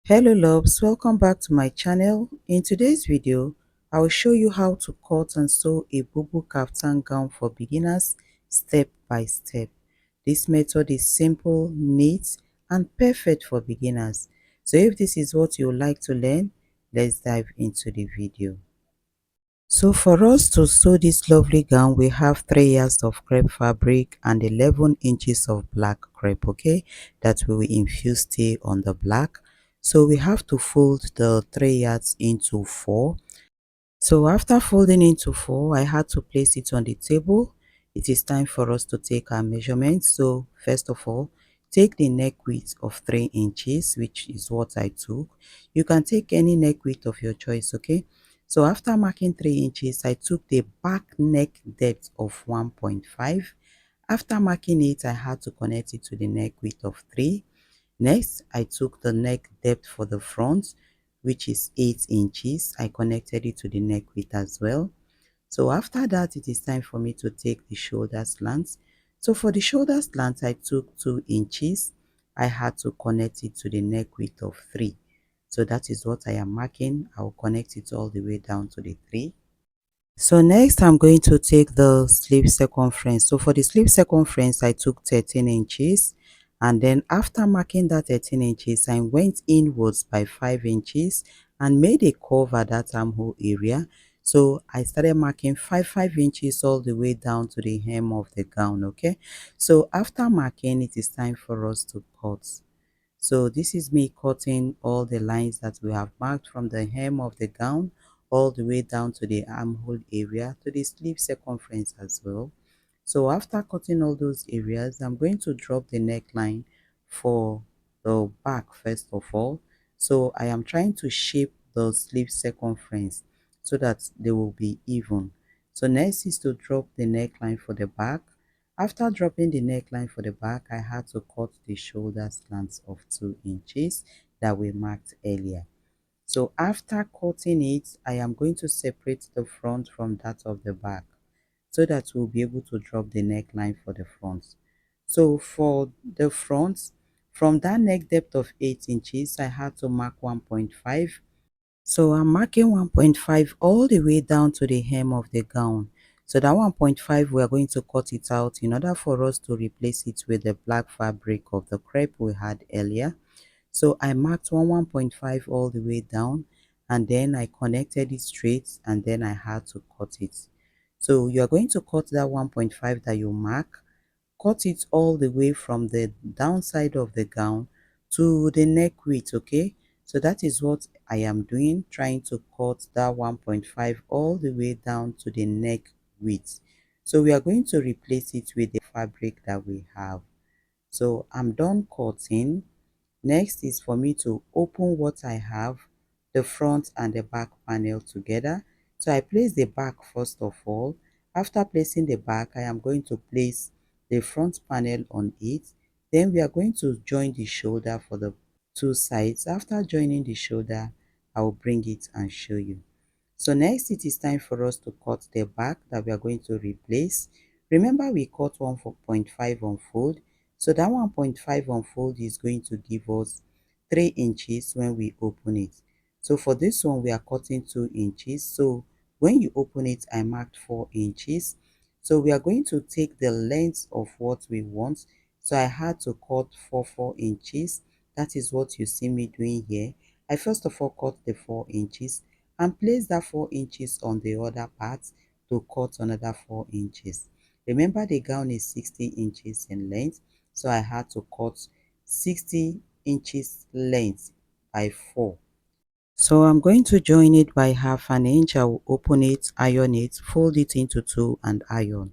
Hello loves, welcome back to my channel. In today's video, I will show you how to cut and sew a Bubu Kaftan gown for beginners step by step. This method is simple, neat and perfect for beginners. So if this is what you would like to learn, let's dive into the video. So for us to sew this lovely gown, we have 3 yards of crepe fabric and 11 inches of black crepe, okay, that we will infuse stay on the black. So we have to fold the 3 yards into 4. So after folding into 4, I had to place it on the table. It is time for us to take our measurements. So first of all, take the neck width of 3 inches, which is what I took. You can take any neck width of your choice, okay? So after marking 3 inches, I took the back neck depth of 1.5. After marking it, I had to connect it to the neck width of 3. Next, I took the neck depth for the front, which is 8 inches. I connected it to the neck width as well. So after that, it is time for me to take the shoulder slant. So for the shoulder slant, I took 2 inches. I had to connect it to the neck width of 3. So that is what I am marking. I will connect it all the way down to the 3. So next I'm going to take the sleeve circumference. So for the sleeve circumference I took 13 inches, and then after marking that 13 inches I went inwards by 5 inches and made a curve at that armhole area. So I started marking 5 inches all the way down to the hem of the gown, okay? So after marking, it is time for us to cut. So this is me cutting all the lines that we have marked from the hem of the gown all the way down to the armhole area to the sleeve circumference as well. So after cutting all those areas, I'm going to drop the neckline for the back first of all. So I am trying to shape the sleeve circumference so that they will be even. So next is to drop the neckline for the back. After dropping the neckline for the back, I had to cut the shoulder slants of 2 inches that we marked earlier. So after cutting it, I am going to separate the front from that of the back so that we'll be able to drop the neckline for the front. So for the front, from that neck depth of 8 inches, I had to mark 1.5. So I'm marking 1.5 all the way down to the hem of the gown. So that 1.5, we are going to cut it out in order for us to replace it with the black fabric of the crepe we had earlier. So I marked 1.5 all the way down, and then I connected it straight, and then I had to cut it. So you are going to cut that 1.5 that you mark, cut it all the way from the downside of the gown to the neck width, okay? So that is what I am doing, trying to cut that 1.5 all the way down to the neck width. So we are going to replace it with the fabric that we have. So I'm done cutting. Next is for me to open what I have, the front and the back panel together. So I place the back first of all. After placing the back, I am going to place the front panel on it. Then we are going to join the shoulder for the two sides. After joining the shoulder, I will bring it and show you. So next it is time for us to cut the back that we are going to replace. Remember we cut 1.5 unfold. So that 1.5 unfold is going to give us 3 inches when we open it. So for this one we are cutting 2 inches. So when you open it, I marked 4 inches. So we are going to take the length of what we want. So I had to cut 4 inches. That is what you see me doing here. I first of all cut the 4 inches and place that 4 inches on the other part to cut another 4 inches. Remember the gown is 60 inches in length, so I had to cut 60 inches length by 4. So I'm going to join it by half an inch. I will open it, iron it, fold it into 2 and iron.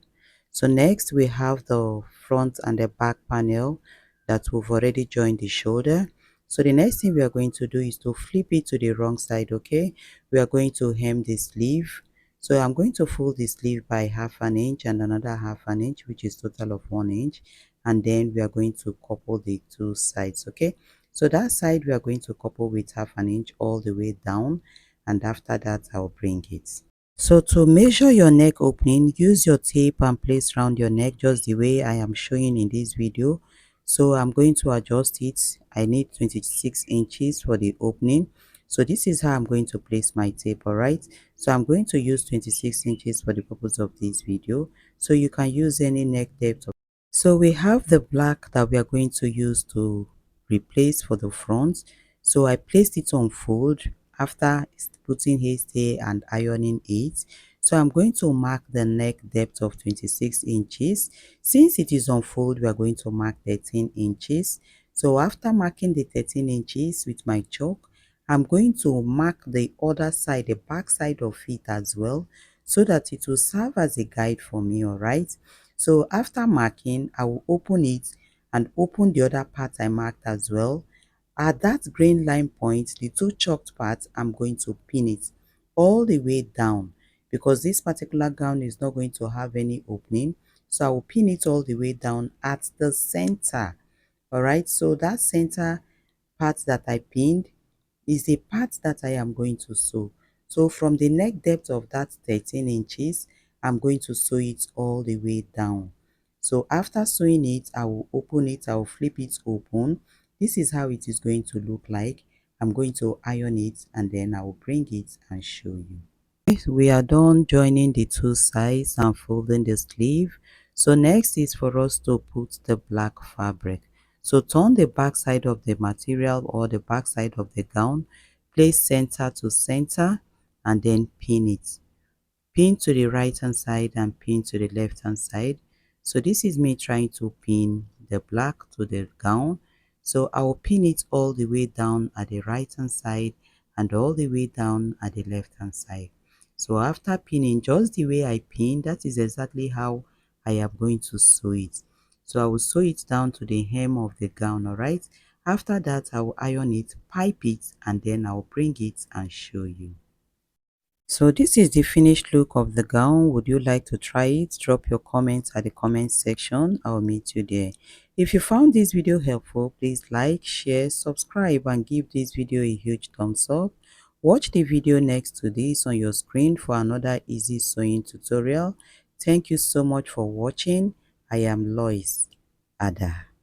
So next we have the front and the back panel that we've already joined the shoulder. So the next thing we are going to do is to flip it to the wrong side, okay? We are going to hem the sleeve. So I'm going to fold the sleeve by half an inch and another half an inch, which is total of 1 inch. And then we are going to couple the two sides, okay? So that side we are going to couple with half an inch all the way down, and after that I'll bring it. So to measure your neck opening, use your tape and place around your neck just the way I am showing in this video. So I'm going to adjust it. I need 26 inches for the opening. So this is how I'm going to place my tape, all right? So I'm going to use 26 inches for the purpose of this video. So you can use any neck depth. So we have the black that we are going to use to replace for the front. So I placed it on fold after putting hairstay and ironing it. So I'm going to mark the neck depth of 26 inches. Since it is on fold, we are going to mark 13 inches. So after marking the 13 inches with my chalk, I'm going to mark the other side, the back side of it as well, so that it will serve as a guide for me, all right? So after marking, I will open it and open the other part I marked as well. At that green line point, the two chalked parts, I'm going to pin it all the way down because this particular gown is not going to have any opening. So I will pin it all the way down at the center. All right, so that center part that I pinned is the part that I am going to sew. So from the neck depth of that 13 inches, I'm going to sew it all the way down. So after sewing it, I will open it, I will flip it open. This is how it is going to look like. I'm going to iron it and then I will bring it and show you. We are done joining the two sides and folding the sleeve. So next is for us to put the black fabric. So turn the back side of the material or the back side of the gown, place center to center and then pin it. Pin to the right hand side and pin to the left hand side. So this is me trying to pin the black to the gown. So I will pin it all the way down at the right hand side and all the way down at the left hand side. So after pinning just the way I pin, that is exactly how I am going to sew it. So I will sew it down to the hem of the gown, all right? After that, I will iron it, pipe it, and then I will bring it and show you. So this is the finished look of the gown. Would you like to try it? Drop your comments at the comment section. I'll meet you there. If you found this video helpful, please like, share, subscribe and give this video a huge thumbs up. Watch the video next to this on your screen for another easy sewing tutorial. Thank you so much for watching. I am Lois Addah.